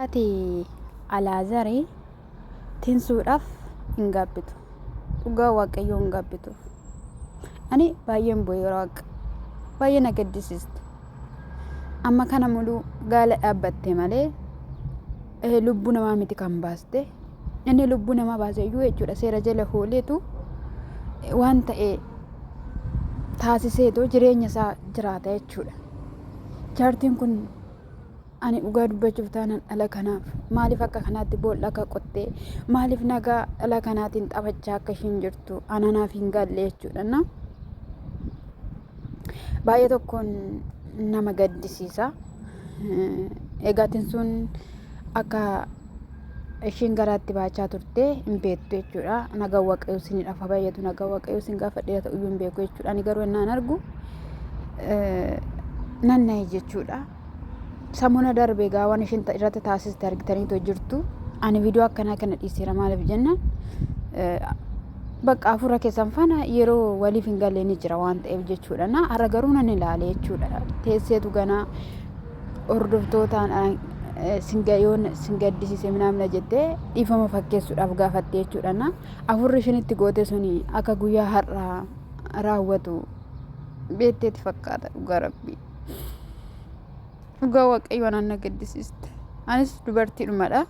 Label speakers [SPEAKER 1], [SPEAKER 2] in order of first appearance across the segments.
[SPEAKER 1] Ati Alaazarii tinsuudhaaf hin gaabbitu. Dhugaa Waaqayyoo hin gaabbitu. Ani baay'een boo'ee waaqa. Baay'ee na gaddisiiste. Amma kana muluu gaala dhaabbatte malee lubbuu namaa miti kan baaste. Inni lubbuu namaa baase iyyuu jechuudha seera jala ooleetu waan ta'e taasiseetu jireenya isaa jiraata jechuudha. Jaartiin kun ani dhugaa dubbachuuf taanaan dhala kanaaf maaliif akka kanaatti boolla akka qottee maaliif nagaa dhala kanaatiin taphachaa akka ishiin jirtu ananaaf hin galle jechuudha. Baay'ee tokkoon nama gaddisiisa. Eegaatiin sun akka ishiin garaatti baachaa turte hin beektu jechuudha. Nagaa Waaqayyoo isiniidhaaf baay'eetu nagaa Waaqayyoo isin gaafa dheerata ta'uu hin beeku jechuudha. Ani garuu innaan argu nanna'e jechuudha. Samuna darbe gaawwan ishiin irratti taasiste argitaniitu jirtu. Ani viidiyoo akkanaa kana dhiiseera maaliif jennaan bakka afura keessan faana yeroo waliif hin galle ni jira waan ta'eef jechuudha. Har'a garuu nan ilaale jechuudha. Teesseetu ganaa hordoftootaan singayoon singaddisiise minaamna jettee dhiifama fakkeessuudhaaf gaafatte jechuudha. Afurri ishiin itti goote suni akka guyyaa har'aa raawwatu beekteeti fakkaata dhugaa rabbii. Dhugaa Waaqayyoon ana gaddisiiste. Anis dubartiidhumadha.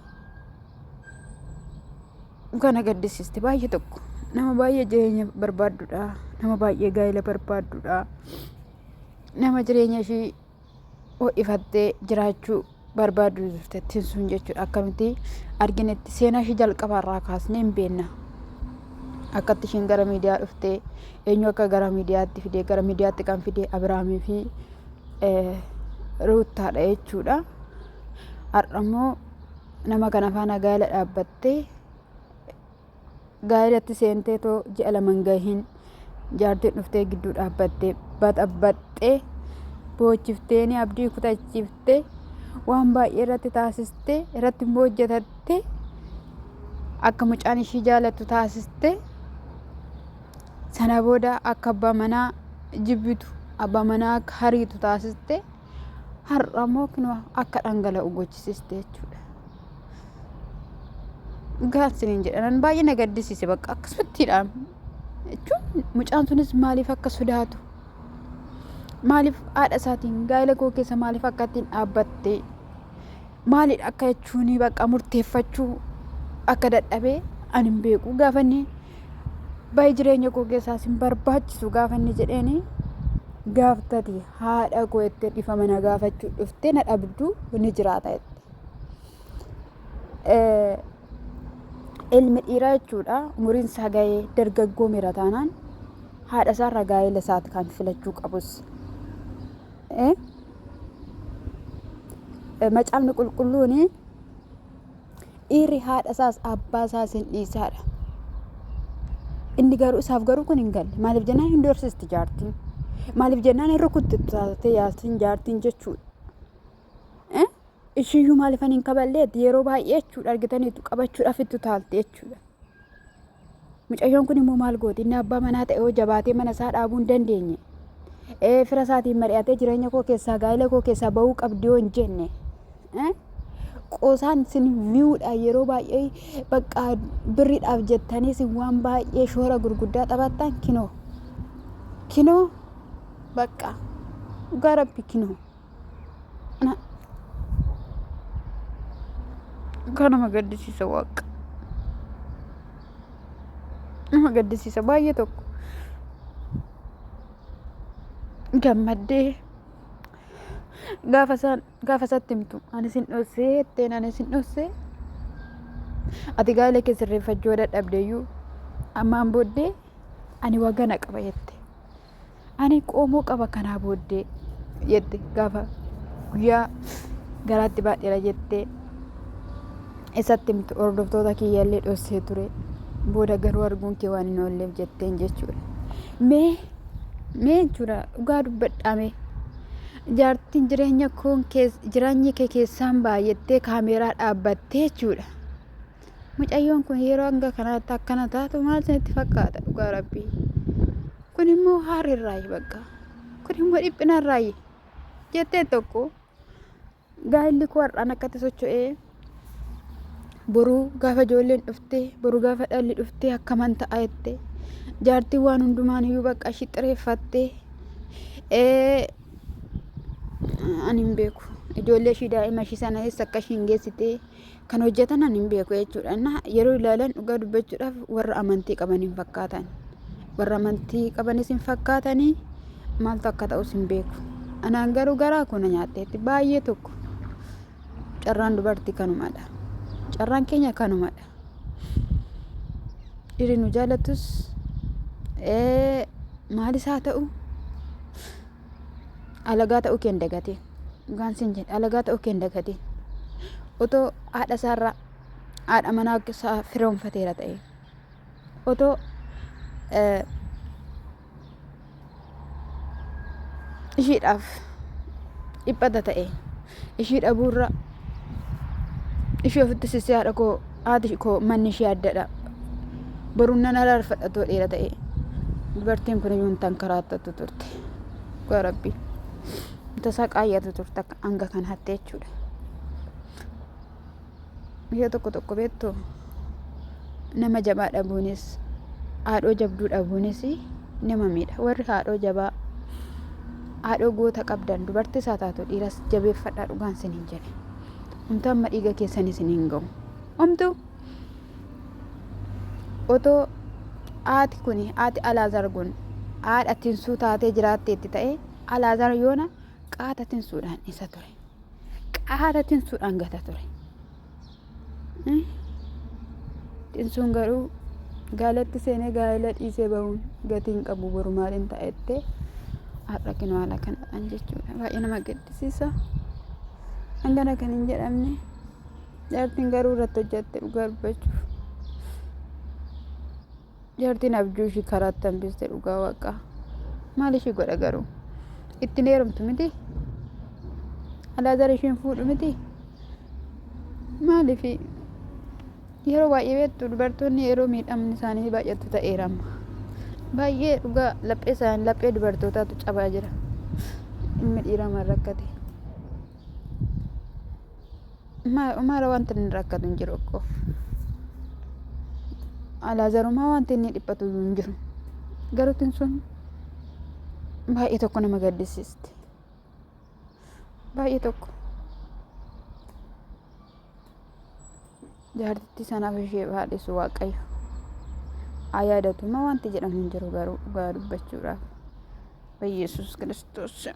[SPEAKER 1] Dhugaa na gaddisiiste baay'ee tokko. Nama baay'ee jireenya barbaadduudha. Nama baay'ee gaa'ela barbaadduudha. Nama jireenya ishii ho'ifattee jiraachuu barbaaddu turte sun jechuudha. Akkamitti arginetti seenaa ishii jalqabaarraa kaasnee hin beekna. Akkatti ishiin gara miidiyaa dhuftee eenyu akka gara miidiyaatti fidee gara miidiyaatti kan fidee Abiraamii fi Ruuttaadha jechuudha. Har'a immoo nama kana faana gaa'ela dhaabbattee gaa'elatti seentee too ji'a lama hin gahin jaartiin dhuftee gidduu dhaabbattee baxabbaxxee boochiftee ni abdii kutachiiftee waan baay'ee irratti taasistee irratti immoo hojjetattee akka mucaan ishii jaalattu taasistee sana booda akka abbaa manaa jibbitu abbaa manaa akka hariitu taasistee har'a immoo kunoo akka dhangala'u gochisiiste jechuudha. Gaasiniin jedhan baay'ee na gaddisiise bakka akkasumatti jechuun mucaan sunis maaliif akka sodaatu maaliif haadha isaatiin gaa'ela koo keessa maaliif akka ittiin dhaabbatte maaliidha akka jechuun bakka murteeffachuu akka dadhabee ani hin beeku gaafanni baay'ee jireenya koo keessaas hin barbaachisu gaafanni jedheeni gaaftati haadha koo itti dhifama na gaafachuu dhuftee na dhabdu ni jiraata jette. Ilmi dhiiraa jechuudha umuriin isaa ga'ee dargaggoo mira taanaan haadha isaarra gaa'ela isaati kan filachuu qabus. Macaafni qulqulluun dhiirri haadha isaas abbaa isaas hin dhiisaadha. Inni garuu isaaf garuu kun hin galle maaliif jennaan hin dorsisti jaartiin maaliif jennaan hin rukutti taatee yaastiin jaartiin jechuudha. Ishiyyuu maaliif hin kaballeetti yeroo baay'ee jechuudha argitaniitu qabachuudhaaf itti taalte jechuudha. Mucayyoon kun immoo maal gooti inni abbaa manaa ta'e hoo jabaatee mana isaa dhaabuu hin dandeenye. Fira isaatiin mari'atee jireenya koo keessaa gaa'ela koo keessaa bahuu qabdi yoo hin jenne. Qoosaan sin mi'uudha yeroo baay'ee bakka birriidhaaf jettaniis waan baay'ee shoora gurguddaa taphattan kinoo bakka dhugaa rabbi kinoo. Nama gaddisiisa waaqa. Nama gaddisiisa baay'ee tokko. Gammaddee gaafa isaatti himtu ani sin dhossee jetteen ani sin dhossee ati gaa'ela kee sirreeffachuu dadhabdeeyyuu ammaan booddee ani wagana qaba jette. Ani qoomoo qaba kanaa booddee jette gaafa guyyaa garaatti baadheera jettee isatti himtu hordoftoota kiyyaallee dhossee ture booda garuu arguun kee waan hin oolleef jetteen jechuudha. Mee jechuudha dhugaa dubbadhaame jaartiin jireenyi kee keessaan baay'attee kaameeraa dhaabbattee jechuudha. Mucayyoon kun yeroo hanga kanaatti akkana taatu maal isinitti fakkaata dhugaa rabbii. Kun immoo haarirraayi bakka kun immoo dhiphinarraayi jettee tokko gaa'elli koo har'aan akkatti socho'ee boruu gaafa ijoolleen dhuftee boruu gaafa dhalli dhuftee akkaman ta'a jettee jaartiin waan hundumaan iyyuu bakka xireeffattee ani hin beeku ijoollee ishii daa'ima ishii sana eessa akka ishiin geessitee kan hojjetan ani hin beeku jechuudha. Innaa yeroo ilaalan dhugaa dubbachuudhaaf warra amantii qaban hin fakkaatan. Warra amantii qabanis hin fakkaatanii maaltu akka ta'us hin beeku. Anaan garuu garaa kuna nyaatteetti baay'ee tokko. Carraan dubartii kanumadha. Carraan keenya kanumadha. Dhiirri nu jaalatus maalis haa ta'u alagaa ta'uu kee hin dagate. Dhugaan sin jedhe alagaa ta'uu kee hin dagate. Otoo haadha isaarraa haadha manaa isaa firoomfateera ta'e otoo ishiidhaaf dhiphata ta'e ishii dhabuurra ishii ofitti sisee haadha koo haati koo manni ishii addadha boruun nan araarfadhatoo dheera ta'e dubartiin kun iyyuu tan karaattatu turte gaa rabbi tasaa qaayyatu turte hanga kan hatte jechuudha. Biyya tokko beektu nama jabaa dhabuunis haadhoo jabduu dhabuunis nama miidha. Warri haadhoo jabaa haadhoo goota qabdan dubartis haa taatu dhiiras jabeeffadhaa dhugaan sin hin jedhe. Humta amma dhiiga keessanis hin ga'u. Homtuu otoo haati kuni haati Alaazar kun haadha tinsuu taatee jiraatteetti ta'e Alaazar yoona qaata tinsuudhaan isa ture. Qaata tinsuudhaan gata ture. Tinsuun garuu gaalatti seenee gaa'ela dhiisee bahuun gatiin qabu boru maaliin ta'ettee har'a kinoo haala kanadhaan jechuudha. Baay'ee nama gaddisiisa. Hangana kan hin jedhamne jaartiin garuu irratti hojjette dhugaa dubbachuuf. Jaartiin abjuu ishii karaatti hambiste dhugaa waaqa. Maal ishii godha garuu? Ittiin heerumtu miti? Alaazar ishiin fuudhu miti? Maaliifi? Yeroo baay'ee beektu dubartoonni yeroo miidhamni isaanii baay'atu ta'eera amma. Baay'ee dhugaa laphee isaanii laphee dubartootaatu cabaa jira. Ilmi dhiiraa maal rakkate? Maal wanti inni rakkatu hin jiru akkoo. Alaazarumaa wanti inni dhiphatu hin jiru. Garuu tinsuun baay'ee tokko nama gaddisiisti. Baay'ee tokko. Jaartitti sanaaf ishee haadhisu waaqayyo haa yaadatu. Ma wanti jedhamu hin jiru garuu dhugaa dubbachuudhaaf. Yesuus Kiristoos.